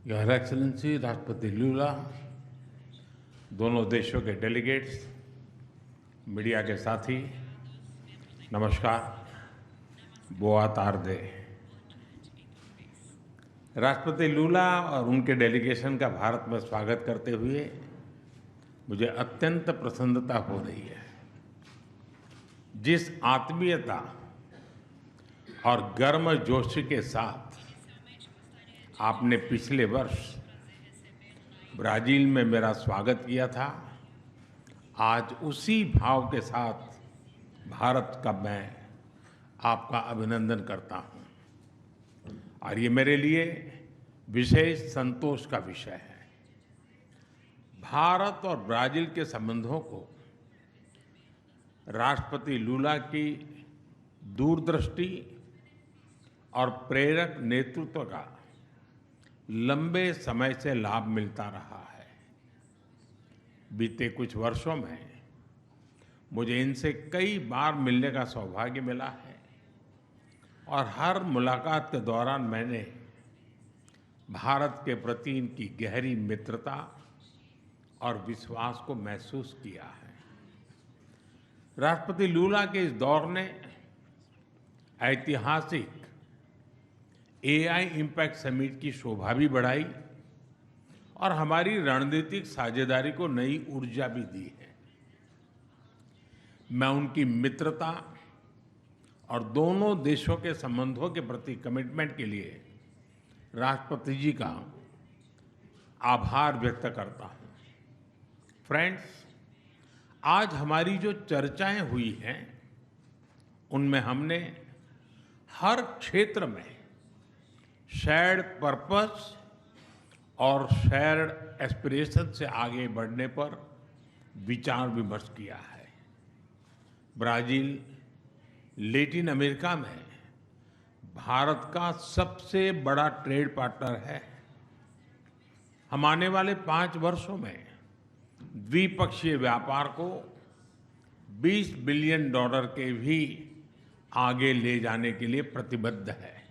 Your excellency राष्ट्रपति लूला, दोनों देशों के डेलीगेट्स, मीडिया के साथी, नमस्कार, बोआ तारदे। राष्ट्रपति लूला और उनके डेलीगेशन का भारत में स्वागत करते हुए मुझे अत्यंत प्रसन्नता हो रही है। जिस आत्मीयता और गर्मजोशी के साथ आपने पिछले वर्ष ब्राजील में मेरा स्वागत किया था, आज उसी भाव के साथ भारत का मैं आपका अभिनंदन करता हूं और ये मेरे लिए विशेष संतोष का विषय है। भारत और ब्राजील के संबंधों को राष्ट्रपति लूला की दूरदृष्टि और प्रेरक नेतृत्व का लंबे समय से लाभ मिलता रहा है। बीते कुछ वर्षों में मुझे इनसे कई बार मिलने का सौभाग्य मिला है और हर मुलाकात के दौरान मैंने भारत के प्रति इनकी गहरी मित्रता और विश्वास को महसूस किया है। राष्ट्रपति लूला के इस दौर ने ऐतिहासिक एआई इम्पैक्ट समिट की शोभा भी बढ़ाई और हमारी रणनीतिक साझेदारी को नई ऊर्जा भी दी है। मैं उनकी मित्रता और दोनों देशों के संबंधों के प्रति कमिटमेंट के लिए राष्ट्रपति जी का आभार व्यक्त करता हूं। फ्रेंड्स, आज हमारी जो चर्चाएं हुई हैं, उनमें हमने हर क्षेत्र में शेयर्ड पर्पस और शेयर्ड एस्पिरेशन से आगे बढ़ने पर विचार विमर्श किया है। ब्राजील लैटिन अमेरिका में भारत का सबसे बड़ा ट्रेड पार्टनर है। हम आने वाले 5 वर्षों में द्विपक्षीय व्यापार को $20 बिलियन के भी आगे ले जाने के लिए प्रतिबद्ध है।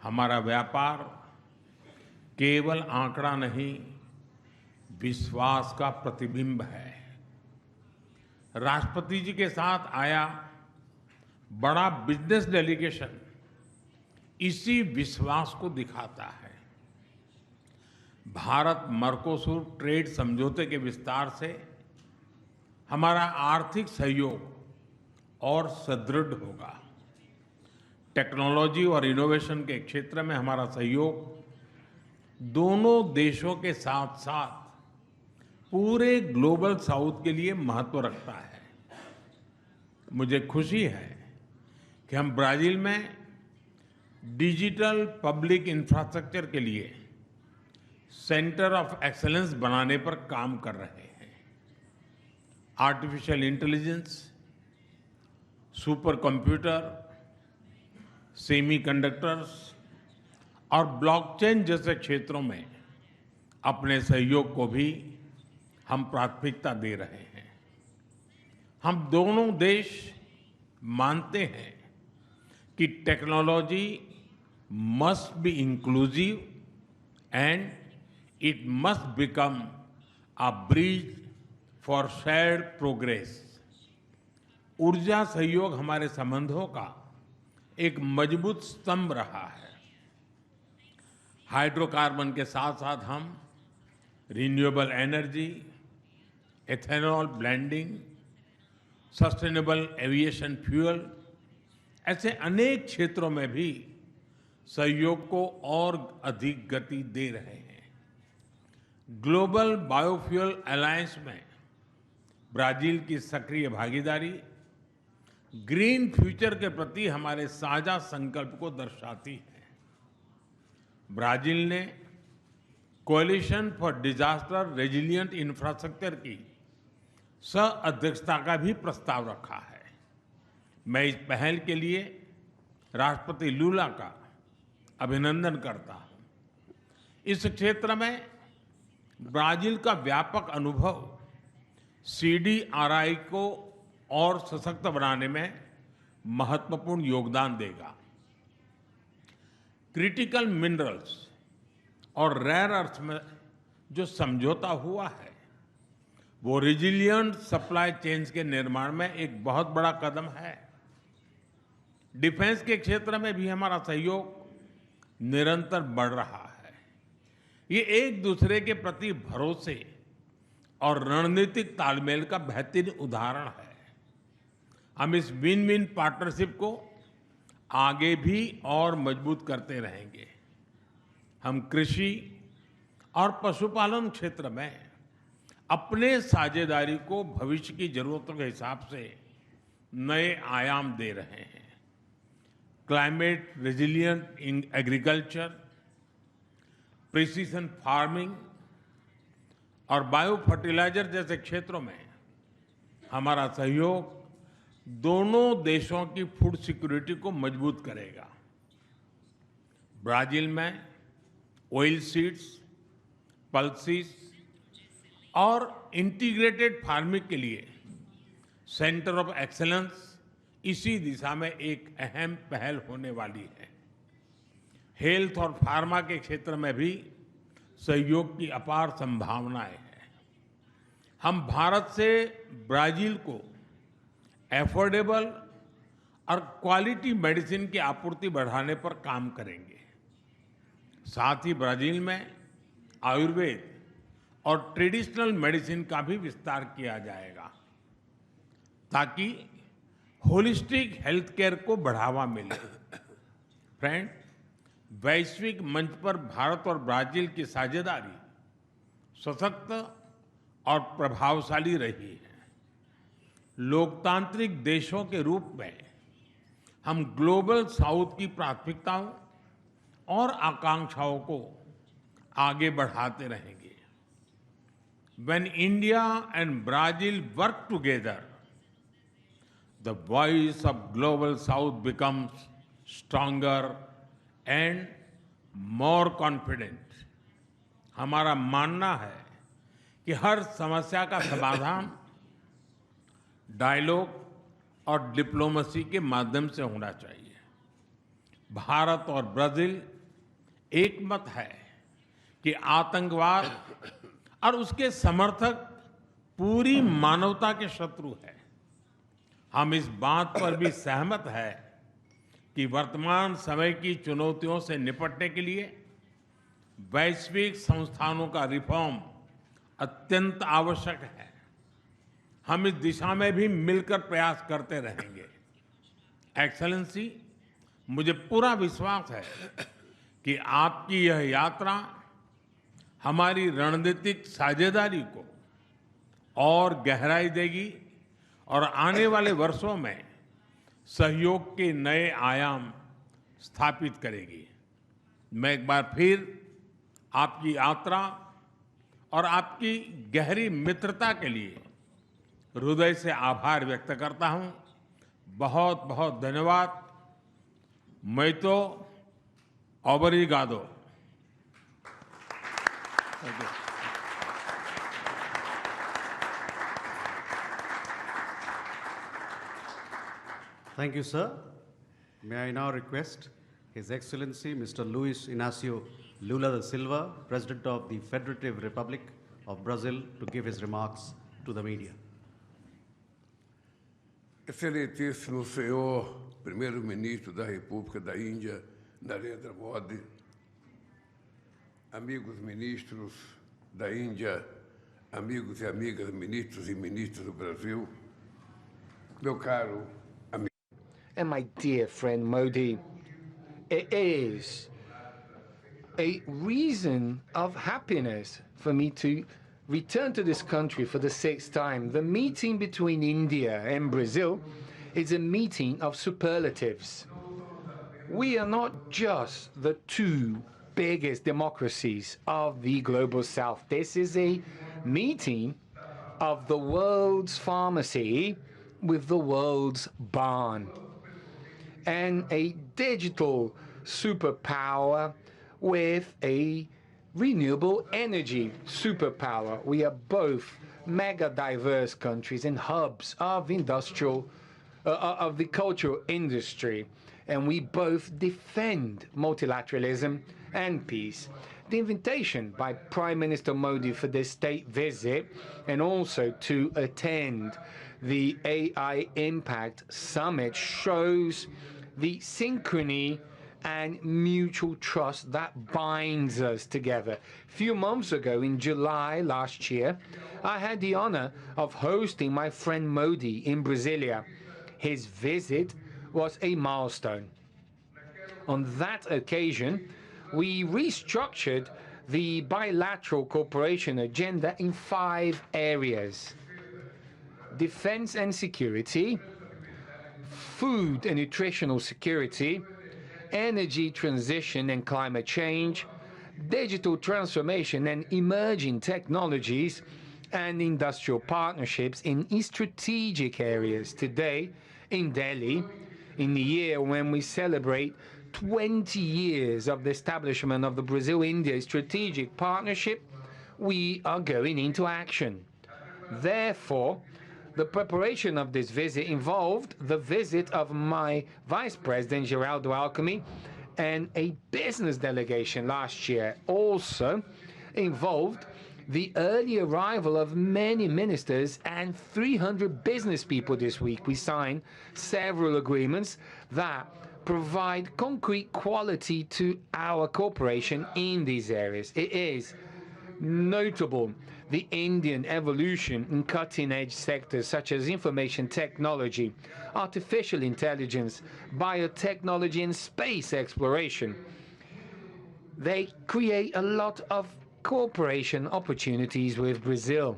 हमारा व्यापार केवल आंकड़ा नहीं, विश्वास का प्रतिबिंब है। राष्ट्रपति जी के साथ आया बड़ा बिजनेस डेलीगेशन इसी विश्वास को दिखाता है। भारत मर्कोसुर ट्रेड समझौते के विस्तार से हमारा आर्थिक सहयोग और सुदृढ़ होगा। टेक्नोलॉजी और इनोवेशन के क्षेत्र में हमारा सहयोग दोनों देशों के साथ साथ पूरे ग्लोबल साउथ के लिए महत्व रखता है। मुझे खुशी है कि हम ब्राजील में डिजिटल पब्लिक इंफ्रास्ट्रक्चर के लिए सेंटर ऑफ एक्सीलेंस बनाने पर काम कर रहे हैं। Artificial intelligence, super computer, semiconductors और ब्लॉकचेन जैसे क्षेत्रों में अपने सहयोग को भी हम प्राथमिकता दे रहे हैं। हम दोनों देश मानते हैं कि technology must be inclusive and it must become a bridge for shared progress. ऊर्जा सहयोग हमारे संबंधों का एक मजबूत स्तंभ रहा है। हाइड्रोकार्बन के साथ साथ हम renewable energy, ethanol blending, sustainable aviation fuel ऐसे अनेक क्षेत्रों में भी सहयोग को और अधिक गति दे रहे हैं। ग्लोबल बायोफ्यूल अलायंस में ब्राजील की सक्रिय भागीदारी ग्रीन फ्यूचर के प्रति हमारे साझा संकल्प को दर्शाती है। ब्राजील ने coalition for disaster resilient infrastructure की सह-अध्यक्षता का भी प्रस्ताव रखा है। मैं इस पहल के लिए राष्ट्रपति लूला का अभिनंदन करता हूं। इस क्षेत्र में ब्राजील का व्यापक अनुभव सीडीआरआई को और सशक्त बनाने में महत्वपूर्ण योगदान देगा। क्रिटिकल मिनरल्स और रेयर अर्थ में जो समझौता हुआ है, वो रिजिलिएंट सप्लाई चेन्स के निर्माण में एक बहुत बड़ा कदम है। डिफेंस के क्षेत्र में भी हमारा सहयोग निरंतर बढ़ रहा है। ये एक दूसरे के प्रति भरोसे और रणनीतिक तालमेल का बेहतरीन उदाहरण है। हम इस विन विन पार्टनरशिप को आगे भी और मजबूत करते रहेंगे। हम कृषि और पशुपालन क्षेत्र में अपने साझेदारी को भविष्य की जरूरतों के हिसाब से नए आयाम दे रहे हैं। Climate resilient agriculture, precision farming और बायो फर्टिलाइजर जैसे क्षेत्रों में हमारा सहयोग दोनों देशों की फूड सिक्योरिटी को मजबूत करेगा। ब्राजील में ऑयल सीड्स, पल्सीज और इंटीग्रेटेड फार्मिंग के लिए सेंटर ऑफ एक्सीलेंस इसी दिशा में एक अहम पहल होने वाली है। हेल्थ और फार्मा के क्षेत्र में भी सहयोग की अपार संभावनाएं हैं। हम भारत से ब्राजील को एफोर्डेबल और क्वालिटी मेडिसिन की आपूर्ति बढ़ाने पर काम करेंगे। साथ ही ब्राजील में आयुर्वेद और ट्रेडिशनल मेडिसिन का भी विस्तार किया जाएगा ताकि होलिस्टिक हेल्थ केयर को बढ़ावा मिले। फ्रेंड, वैश्विक मंच पर भारत और ब्राजील की साझेदारी सशक्त और प्रभावशाली रही है। लोकतांत्रिक देशों के रूप में हम ग्लोबल साउथ की प्राथमिकताओं और आकांक्षाओं को आगे बढ़ाते रहेंगे। When India and Brazil work together, the voice of global south becomes stronger and more confident. हमारा मानना है कि हर समस्या का समाधान डायलॉग और डिप्लोमेसी के माध्यम से होना चाहिए। भारत और ब्राजील एक मत है कि आतंकवाद और उसके समर्थक पूरी मानवता के शत्रु है। हम इस बात पर भी सहमत है कि वर्तमान समय की चुनौतियों से निपटने के लिए वैश्विक संस्थानों का रिफॉर्म अत्यंत आवश्यक है। हम इस दिशा में भी मिलकर प्रयास करते रहेंगे। एक्सेलेंसी, मुझे पूरा विश्वास है कि आपकी यह यात्रा हमारी रणनीतिक साझेदारी को और गहराई देगी और आने वाले वर्षों में सहयोग के नए आयाम स्थापित करेगी। मैं एक बार फिर आपकी यात्रा और आपकी गहरी मित्रता के लिए हृदय से आभार व्यक्त करता हूं। बहुत बहुत धन्यवाद। मैं तो ओब्रिगादो। Thank you, sir. May I now request His Excellency Mr. Luiz Inacio Lula da Silva, President of the Federative Republic of Brazil, to give his remarks to the media. Excelentíssimo senhor Primeiro-Ministro da República da Índia, Narendra Modi, amigos ministros da Índia, amigos e amigas ministros e ministras do Brasil, meu caro amigo. And my dear friend Modi, it is a reason of happiness for me to return to this country for the 6th time. The meeting between India and Brazil is a meeting of superlatives. We are not just the two biggest democracies of the global south. This is a meeting of the world's pharmacy with the world's barn, and a digital superpower with a renewable energy superpower. We are both mega diverse countries and hubs of of the cultural industry, and we both defend multilateralism and peace. the invitation by Prime Minister Modi for this state visit and also to attend the AI Impact Summit shows the synchrony and mutual trust that binds us together. A few months ago, in July last year, I had the honor of hosting my friend Modi in Brasilia. His visit was a milestone. On that occasion, we restructured the bilateral cooperation agenda in 5 areas: defense and security, food and nutritional security, energy transition and climate change, digital transformation and emerging technologies, and industrial partnerships in strategic areas. Today, in Delhi, in the year when we celebrate 20 years of the establishment of the Brazil-India Strategic Partnership, we are going into action. Therefore, the preparation of this visit involved the visit of my Vice President, Geraldo Alckmin, and a business delegation last year. Also involved the early arrival of many ministers and 300 business people this week. We signed several agreements that provide concrete quality to our cooperation in these areas. It is notable the Indian evolution in cutting-edge sectors such as information technology, artificial intelligence, biotechnology, and space exploration. They create a lot of cooperation opportunities with Brazil.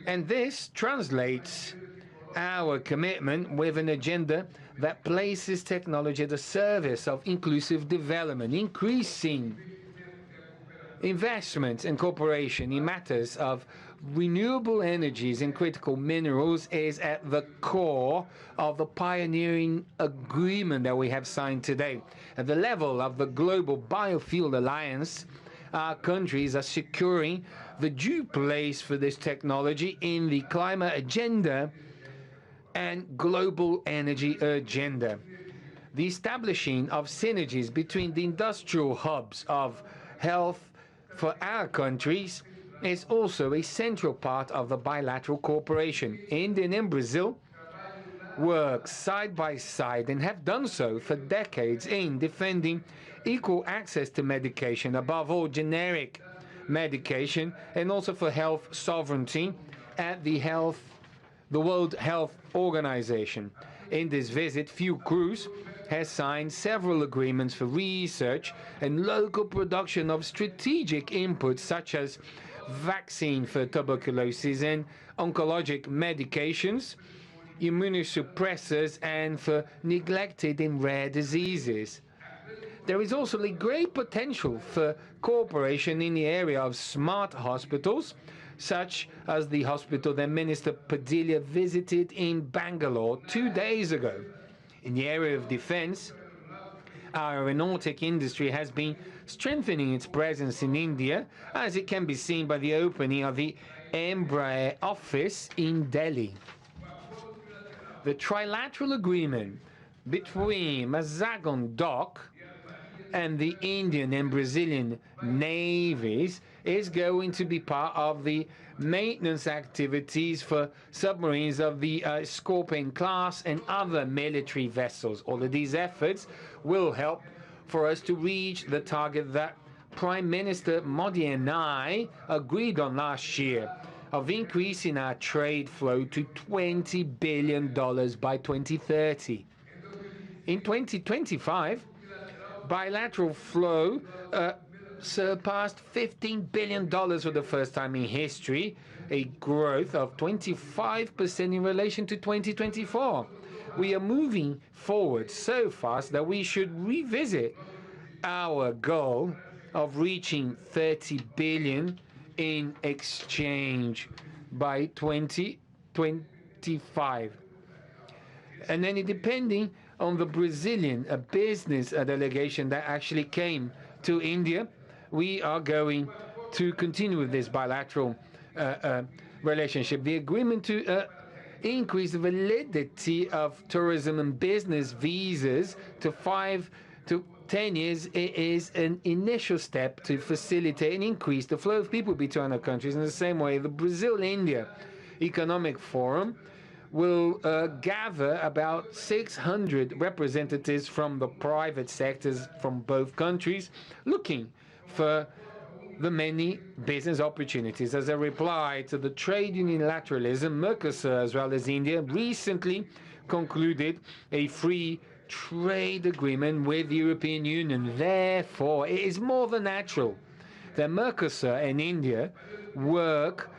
And this translates our commitment with an agenda that places technology at the service of inclusive development, increasing investments and cooperation in matters of renewable energies and critical minerals is at the core of the pioneering agreement that we have signed today. At the level of the Global Biofuel Alliance, our countries are securing the due place for this technology in the climate agenda and global energy agenda. The establishing of synergies between the industrial hubs of health for our countries is also a central part of the bilateral cooperation. India and Brazil work side by side and have done so for decades in defending equal access to medication, above all generic medication, and also for health sovereignty at the World Health Organization. In this visit, Fiocruz has signed several agreements for research and local production of strategic inputs such as vaccine for tuberculosis and oncologic medications, immunosuppressors, and for neglected and rare diseases. There is also a great potential for cooperation in the area of smart hospitals, such as the hospital that Minister Padilla visited in Bangalore 2 days ago. In the area of defense, our aeronautic industry has been strengthening its presence in India, as it can be seen by the opening of the Embraer office in Delhi. The trilateral agreement between Mazagon Dock and the Indian and Brazilian navies is going to be part of the maintenance activities for submarines of the Scorpion class and other military vessels. All of these efforts will help for us to reach the target that Prime Minister Modi and I agreed on last year of increasing our trade flow to $20 billion by 2030. In 2025, bilateral flow surpassed $15 billion for the first time in history, a growth of 25% in relation to 2024. We are moving forward so fast that we should revisit our goal of reaching 30 billion in exchange by 2025. And then depending on the Brazilian business delegation that actually came to India, we are going to continue with this bilateral relationship. The agreement to increase the validity of tourism and business visas to 5 to 10 years. It is an initial step to facilitate and increase the flow of people between our countries. In the same way, the Brazil-India Economic Forum will gather about 600 representatives from the private sectors from both countries, looking for the many business opportunities. As a reply to the trade unilateralism, Mercosur, as well as India, recently concluded a free trade agreement with the European Union. Therefore, it is more than natural that Mercosur and India work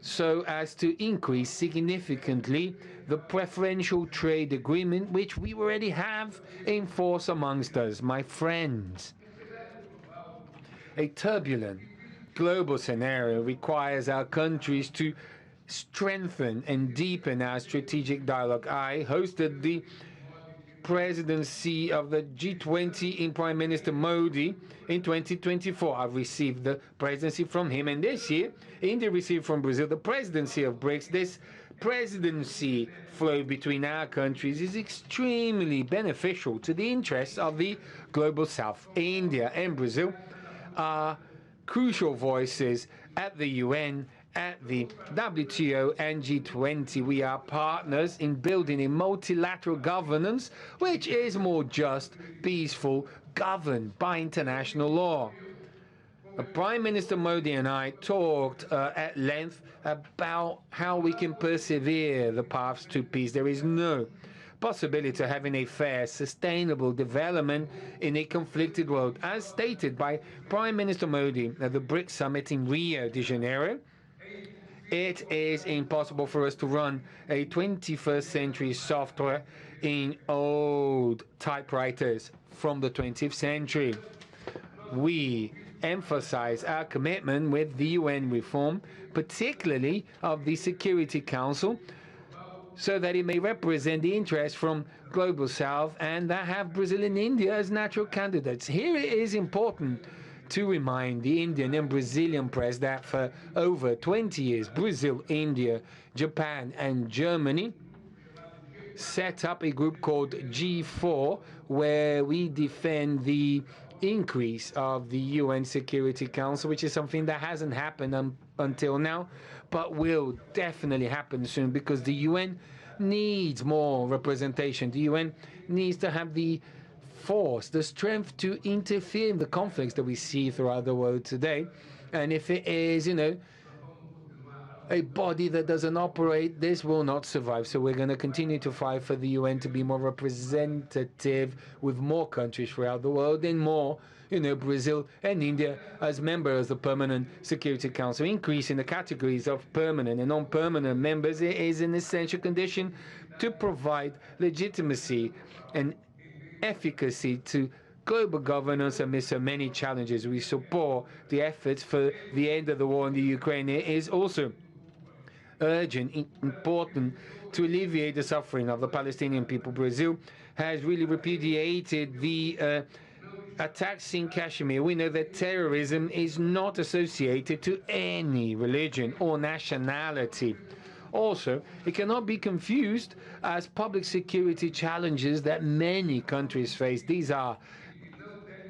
so as to increase significantly the preferential trade agreement which we already have in force amongst us. My friends, a turbulent global scenario requires our countries to strengthen and deepen our strategic dialogue. I hosted the presidency of the G20 in Prime Minister Modi in 2024. I've received the presidency from him, and this year India received from Brazil the presidency of BRICS. This presidency flow between our countries is extremely beneficial to the interests of the global South. India and Brazil are crucial voices at the UN, at the WTO and G20. We are partners in building a multilateral governance which is more just, peaceful, governed by international law. Prime Minister Modi and I talked at length about how we can persevere the paths to peace. There is no possibility of having a fair, sustainable development in a conflicted world. As stated by Prime Minister Modi at the BRICS summit in Rio de Janeiro, it is impossible for us to run a 21st century software in old typewriters from the 20th century. We emphasize our commitment with the UN reform, particularly of the Security Council, so that it may represent the interests from Global South and that have Brazil and India as natural candidates. Here it is important to remind the Indian and Brazilian press that for over 20 years, Brazil, India, Japan, and Germany set up a group called G4, where we defend the increase of the UN Security Council, which is something that hasn't happened until now, but will definitely happen soon, because the UN needs more representation. The UN needs to have the force, the strength to interfere in the conflicts that we see throughout the world today. And if it is, a body that doesn't operate, this will not survive. So we're going to continue to fight for the UN to be more representative with more countries throughout the world and more, Brazil and India as members of the Permanent Security Council. Increasing the categories of permanent and non-permanent members is an essential condition to provide legitimacy and efficacy to global governance amidst so many challenges. We support the efforts for the end of the war in the Ukraine. It is also urgent, important to alleviate the suffering of the Palestinian people. Brazil has really repudiated the attacks in Kashmir. We know that terrorism is not associated to any religion or nationality. Also, it cannot be confused as public security challenges that many countries face. These are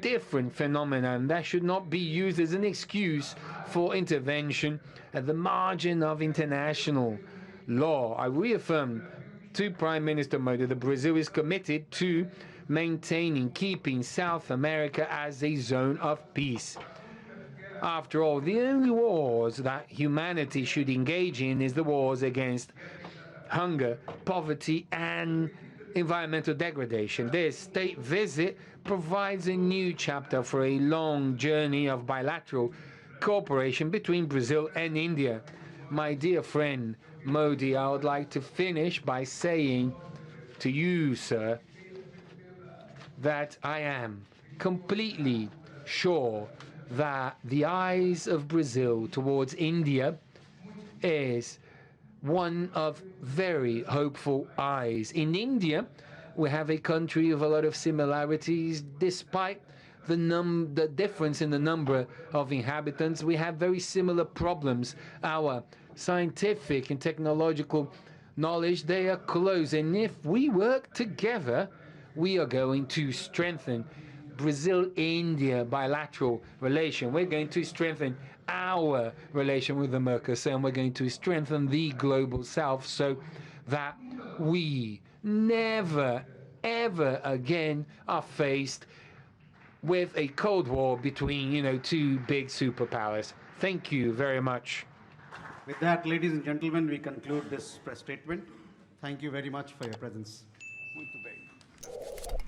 different phenomena, and that should not be used as an excuse for intervention at the margin of international law. I reaffirm to Prime Minister Modi that Brazil is committed to maintaining, keeping South America as a zone of peace. After all, the only wars that humanity should engage in is the wars against hunger, poverty, and environmental degradation. This state visit provides a new chapter for a long journey of bilateral cooperation between Brazil and India. My dear friend Modi, I would like to finish by saying to you, sir, that I am completely sure that the eyes of Brazil towards India is one of very hopeful eyes. In India, we have a country of a lot of similarities. Despite the difference in the number of inhabitants, we have very similar problems. Our scientific and technological knowledge they are close. And if we work together, we are going to strengthen Brazil-India bilateral relation. We're going to strengthen our relation with the Mercosur, and we're going to strengthen the global south so that we never, ever again are faced with a Cold War between, two big superpowers. Thank you very much. With that, ladies and gentlemen, we conclude this press statement. Thank you very much for your presence. Muito bem.